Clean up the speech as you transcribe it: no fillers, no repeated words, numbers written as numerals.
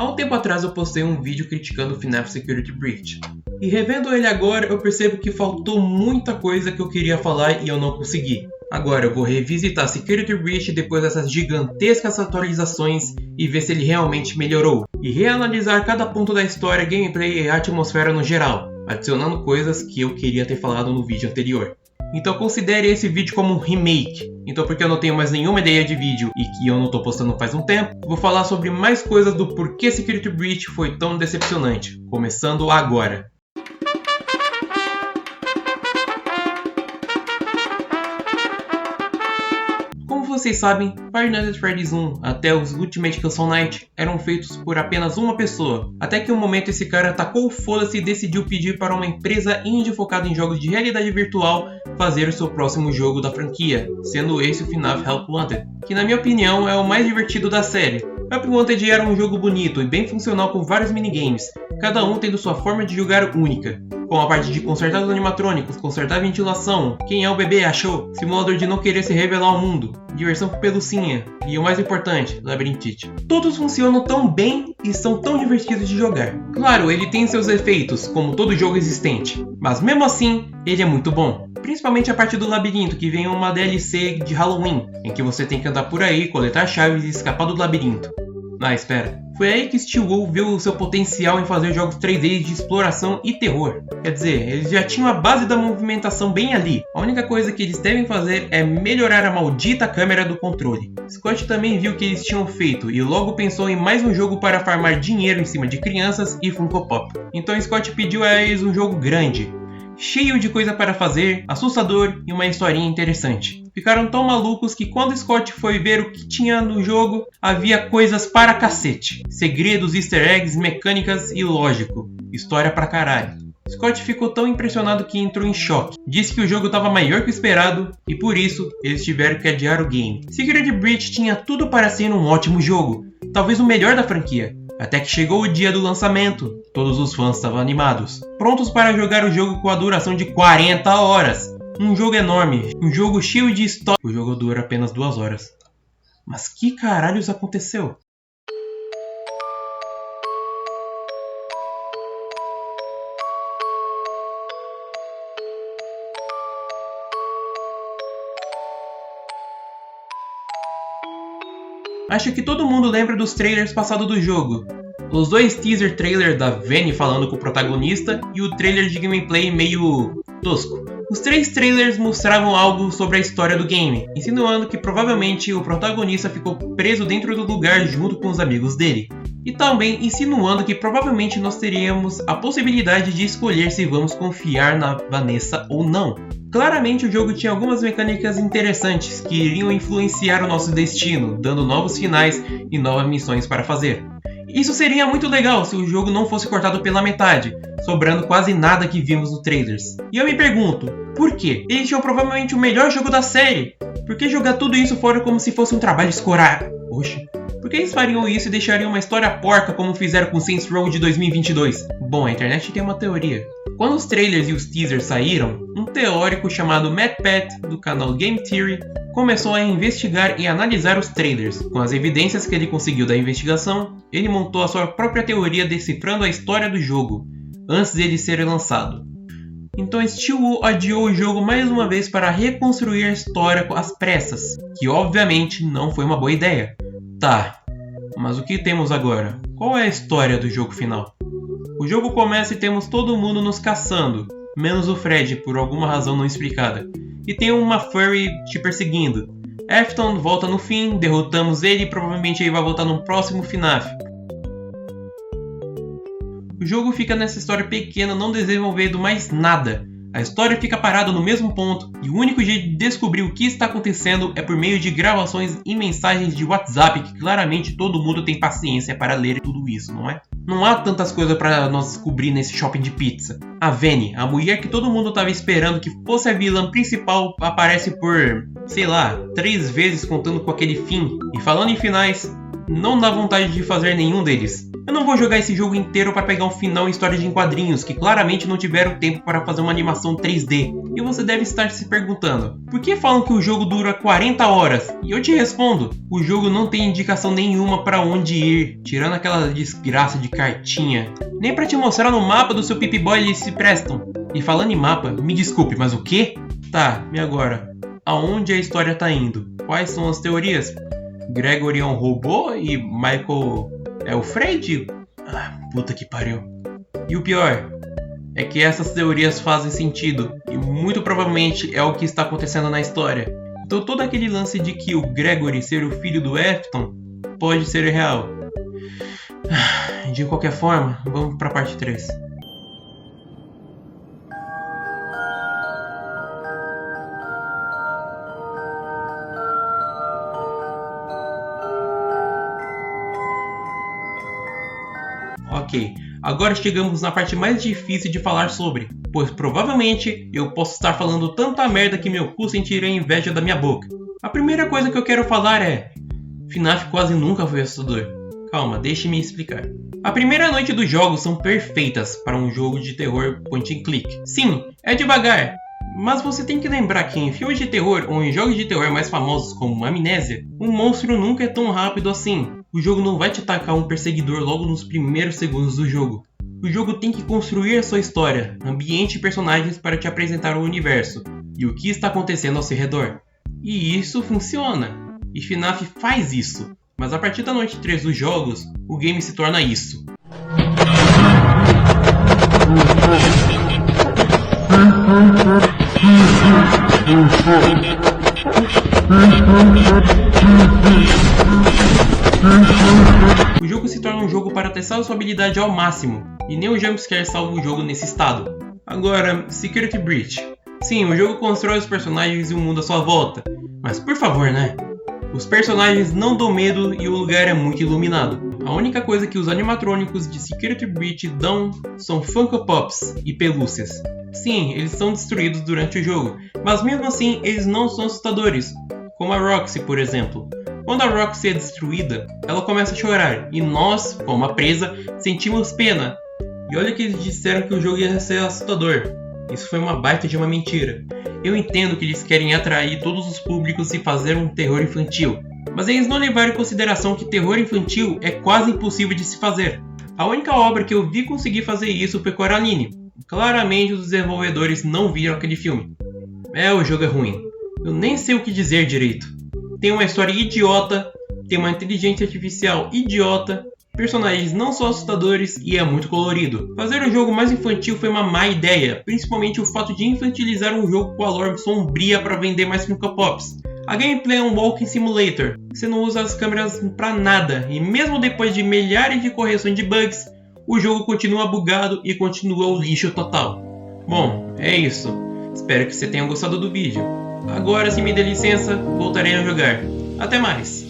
Há um tempo atrás eu postei um vídeo criticando o FNAF Security Breach. E revendo ele agora, eu percebo que faltou muita coisa que eu queria falar e eu não consegui. Agora eu vou revisitar Security Breach depois dessas gigantescas atualizações e ver se ele realmente melhorou. E reanalisar cada ponto da história, gameplay e atmosfera no geral, adicionando coisas que eu queria ter falado no vídeo anterior. Então considere esse vídeo como um remake. Então, porque eu não tenho mais nenhuma ideia de vídeo e que eu não tô postando faz um tempo, vou falar sobre mais coisas do porquê Security Breach foi tão decepcionante, começando agora. Como vocês sabem, Five Nights at Freddy's 1 até os Ultimate Custom Night eram feitos por apenas uma pessoa, até que um momento esse cara tacou o foda-se e decidiu pedir para uma empresa indie focada em jogos de realidade virtual fazer o seu próximo jogo da franquia, sendo esse o FNAF Help Wanted, que na minha opinião é o mais divertido da série. Help Wanted era um jogo bonito e bem funcional com vários minigames, cada um tendo sua forma de jogar única, com a parte de consertar os animatrônicos, consertar a ventilação, quem é o bebê achou, simulador de não querer se revelar ao mundo, diversão com pelucinha e o mais importante, labirintite. Todos funcionam tão bem e são tão divertidos de jogar. Claro, ele tem seus efeitos, como todo jogo existente, mas mesmo assim, ele é muito bom. Principalmente a parte do labirinto, que vem uma DLC de Halloween, em que você tem que andar por aí, coletar chaves e escapar do labirinto. Ah, espera. Foi aí que Steel Wool viu o seu potencial em fazer jogos 3D de exploração e terror. Quer dizer, eles já tinham a base da movimentação bem ali. A única coisa que eles devem fazer é melhorar a maldita câmera do controle. Scott também viu o que eles tinham feito e logo pensou em mais um jogo para farmar dinheiro em cima de crianças e Funko Pop. Então Scott pediu a eles um jogo grande, cheio de coisa para fazer, assustador e uma historinha interessante. Ficaram tão malucos que quando Scott foi ver o que tinha no jogo, havia coisas para cacete. Segredos, easter eggs, mecânicas e lógico. História pra caralho. Scott ficou tão impressionado que entrou em choque. Disse que o jogo estava maior que o esperado e por isso eles tiveram que adiar o game. Security Breach tinha tudo para ser um ótimo jogo, talvez o melhor da franquia. Até que chegou o dia do lançamento, todos os fãs estavam animados, prontos para jogar o jogo com a duração de 40 horas. Um jogo enorme, um jogo cheio de história. O jogo dura apenas 2 horas. Mas que caralhos aconteceu? Acho que todo mundo lembra dos trailers passados do jogo. Os dois teaser trailer da Vanny falando com o protagonista e o trailer de gameplay meio tosco. Os 3 trailers mostravam algo sobre a história do game, insinuando que provavelmente o protagonista ficou preso dentro do lugar junto com os amigos dele. E também insinuando que provavelmente nós teríamos a possibilidade de escolher se vamos confiar na Vanessa ou não. Claramente o jogo tinha algumas mecânicas interessantes que iriam influenciar o nosso destino, dando novos finais e novas missões para fazer. Isso seria muito legal se o jogo não fosse cortado pela metade, sobrando quase nada que vimos nos trailers. E eu me pergunto, por quê? Eles tinham provavelmente o melhor jogo da série. Por que jogar tudo isso fora como se fosse um trabalho escolar? Oxe. Por que eles fariam isso e deixariam uma história porca como fizeram com Saints Row de 2022? Bom, a internet tem uma teoria. Quando os trailers e os teasers saíram, um teórico chamado MatPat, do canal Game Theory, começou a investigar e analisar os trailers. Com as evidências que ele conseguiu da investigação, ele montou a sua própria teoria decifrando a história do jogo, antes dele ser lançado. Então Steel Wool adiou o jogo mais uma vez para reconstruir a história às pressas, que obviamente não foi uma boa ideia. Tá, mas o que temos agora? Qual é a história do jogo final? O jogo começa e temos todo mundo nos caçando, menos o Fred, por alguma razão não explicada. E tem uma furry te perseguindo. Afton volta no fim, derrotamos ele e provavelmente ele vai voltar no próximo FNAF. O jogo fica nessa história pequena, não desenvolvendo mais nada. A história fica parada no mesmo ponto e o único jeito de descobrir o que está acontecendo é por meio de gravações e mensagens de WhatsApp que claramente todo mundo tem paciência para ler tudo isso, não é? Não há tantas coisas para nós descobrir nesse shopping de pizza. A Vanny, a mulher que todo mundo estava esperando que fosse a vilã principal, aparece por, sei lá, 3 vezes contando com aquele fim. E falando em finais, não dá vontade de fazer nenhum deles. Eu não vou jogar esse jogo inteiro para pegar um final em história de quadrinhos que claramente não tiveram tempo para fazer uma animação 3D. E você deve estar se perguntando, por que falam que o jogo dura 40 horas? E eu te respondo, o jogo não tem indicação nenhuma para onde ir, tirando aquela desgraça de cartinha. Nem para te mostrar no mapa do seu Pip-Boy eles se prestam. E falando em mapa, me desculpe, mas o quê? Tá, e agora? Aonde a história tá indo? Quais são as teorias? Gregory é um robô e Michael é o Fred? Ah, puta que pariu. E o pior é que essas teorias fazem sentido e muito provavelmente é o que está acontecendo na história. Então todo aquele lance de que o Gregory ser o filho do Afton pode ser real. De qualquer forma, vamos pra parte 3. Ok, agora chegamos na parte mais difícil de falar sobre, pois provavelmente eu posso estar falando tanta merda que meu cu sentirá inveja da minha boca. A primeira coisa que eu quero falar é... FNAF quase nunca foi assustador. Calma, deixe-me explicar. A primeira noite dos jogos são perfeitas para um jogo de terror point and click. Sim, é devagar, mas você tem que lembrar que em filmes de terror ou em jogos de terror mais famosos como Amnésia, um monstro nunca é tão rápido assim. O jogo não vai te atacar um perseguidor logo nos primeiros segundos do jogo. O jogo tem que construir a sua história, ambiente e personagens para te apresentar o universo e o que está acontecendo ao seu redor. E isso funciona. E FNAF faz isso. Mas a partir da noite 3 dos jogos, o game se torna isso. O jogo se torna um jogo para testar sua habilidade ao máximo, e nem o jumpscare salva o jogo nesse estado. Agora, Security Breach. Sim, o jogo constrói os personagens e o mundo à sua volta, mas por favor, né? Os personagens não dão medo e o lugar é muito iluminado. A única coisa que os animatrônicos de Security Breach dão são Funko Pops e pelúcias. Sim, eles são destruídos durante o jogo, mas mesmo assim eles não são assustadores, como a Roxy, por exemplo. Quando a Roxy é destruída, ela começa a chorar, e nós, como a presa, sentimos pena. E olha que eles disseram que o jogo ia ser assustador. Isso foi uma baita de uma mentira. Eu entendo que eles querem atrair todos os públicos e fazer um terror infantil, mas eles não levaram em consideração que terror infantil é quase impossível de se fazer. A única obra que eu vi conseguir fazer isso foi Coraline. Claramente os desenvolvedores não viram aquele filme. O jogo é ruim. Eu nem sei o que dizer direito. Tem uma história idiota, tem uma inteligência artificial idiota, personagens não são assustadores e é muito colorido. Fazer o jogo mais infantil foi uma má ideia, principalmente o fato de infantilizar um jogo com a lore sombria para vender mais Funko Pops. A gameplay é um walking simulator, você não usa as câmeras pra nada, e mesmo depois de milhares de correções de bugs, o jogo continua bugado e continua o lixo total. Bom, é isso. Espero que você tenha gostado do vídeo. Agora, se me der licença, voltarei a jogar. Até mais!